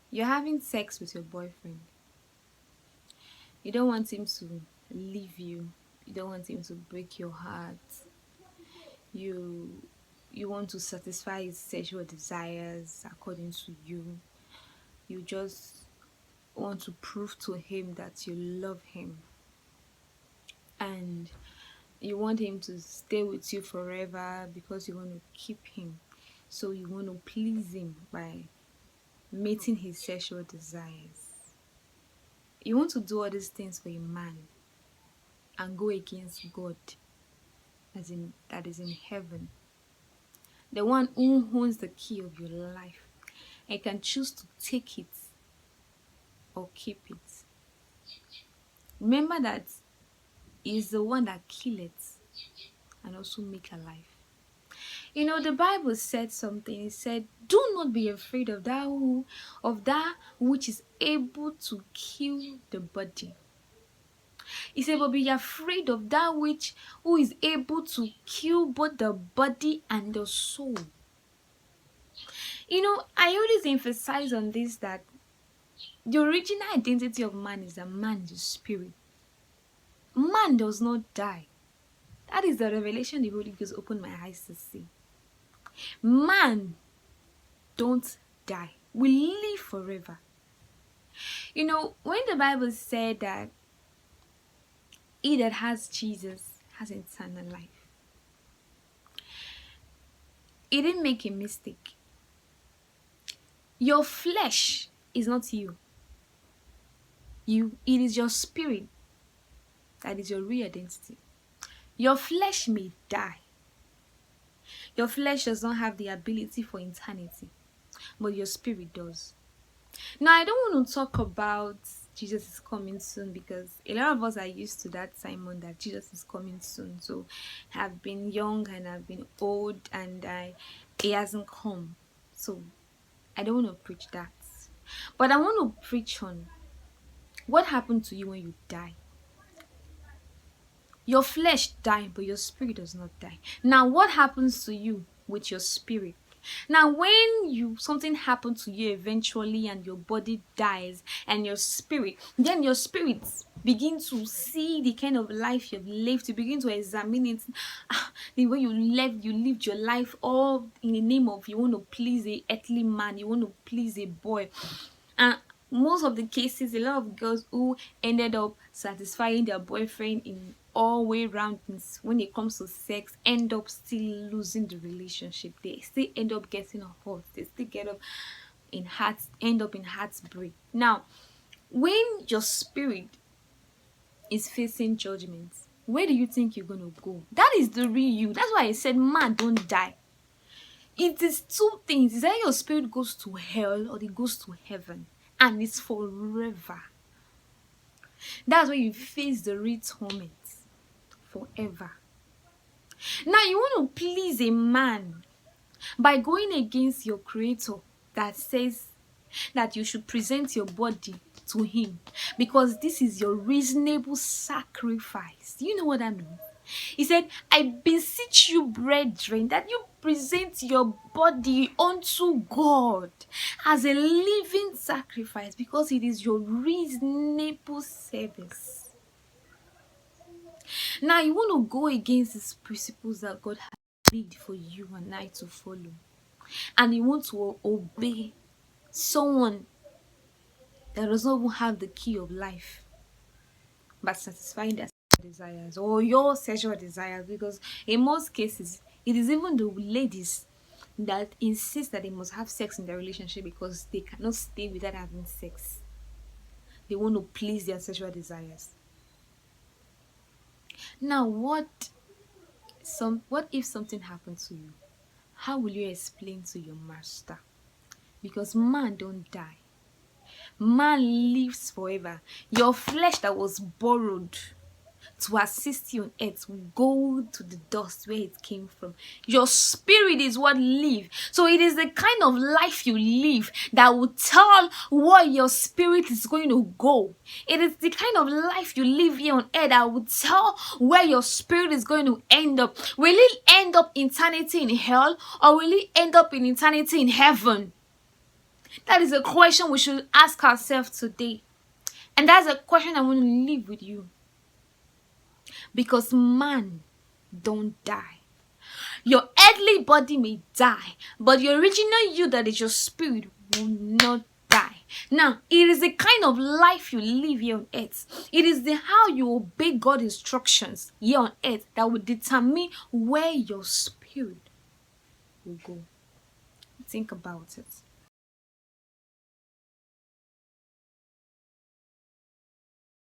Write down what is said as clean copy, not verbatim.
You're having sex with your boyfriend. You don't want him to leave you. You don't want him to break your heart. You you want to satisfy his sexual desires according to you. You just want to prove to him that you love him, and you want him to stay with you forever because you want to keep him. So you want to please him by meeting his sexual desires. You want to do all these things for a man and go against God, as in that is in heaven, the one who owns the key of your life and can choose to take it or keep it. Remember that he is the one that killeth and also make alive. You know, the Bible said something. It said, "Do not be afraid of that which is able to kill the body." He said, "But be afraid of that which who is able to kill both the body and the soul." You know, I always emphasize on this, that the original identity of man is that man is a spirit. Man does not die. That is the revelation the Holy Ghost opened my eyes to see. Man don't die. We live forever. You know, when the Bible said that he that has Jesus has eternal life, it didn't make a mistake. Your flesh is not you. It is your spirit that is your real identity. Your flesh may die. Your flesh does not have the ability for eternity, but your spirit does. Now, I don't want to talk about Jesus is coming soon, because a lot of us are used to that sermon that Jesus is coming soon. So I've been young and I've been old and he hasn't come. So I don't want to preach that. But I want to preach on what happened to you when you die. Your flesh died, but your spirit does not die. Now, what happens to you with your spirit? Now, when something happens to you eventually and your body dies and your spirit, then your spirit begin to see the kind of life you've lived. You begin to examine it. The way you lived your life all in the name of you want to please a earthly man, you want to please a boy. And most of the cases, a lot of girls who ended up satisfying their boyfriend in all way round things, when it comes to sex, end up still losing the relationship. They still end up getting hurt. They still end up in heartbreak. Now, when your spirit is facing judgment, where do you think you're gonna go? That is the real you. That's why I said, man, don't die. It is two things. It's either your spirit goes to hell or it goes to heaven, and it's forever. That's where you face the real torment forever. Now, you want to please a man by going against your creator that says that you should present your body to him because this is your reasonable sacrifice. Do you know what that means? He said, "I beseech you, brethren, that you present your body unto God as a living sacrifice, because it is your reasonable service." Now, you want to go against these principles that God has laid for you and I to follow, and you want to obey someone that does not even have the key of life, but satisfying their desires or your sexual desires, because in most cases it is even the ladies that insist that they must have sex in their relationship because they cannot stay without having sex. They want to please their sexual desires. Now, what if something happened to you? How will you explain to your master? Because man don't die. Man lives forever. Your flesh that was borrowed to assist you on earth will go to the dust where it came from. Your spirit is what lives. So it is the kind of life you live that will tell where your spirit is going to go. It is the kind of life you live here on earth that will tell where your spirit is going to end up. Will it end up eternity in hell, or will it end up in eternity in heaven? That is a question we should ask ourselves today. And that's a question I want to leave with you. Because man don't die. Your earthly body may die, but your original you, that is your spirit, will not die. Now, it is the kind of life you live here on earth. It is the how you obey God's instructions here on earth that will determine where your spirit will go. Think about it.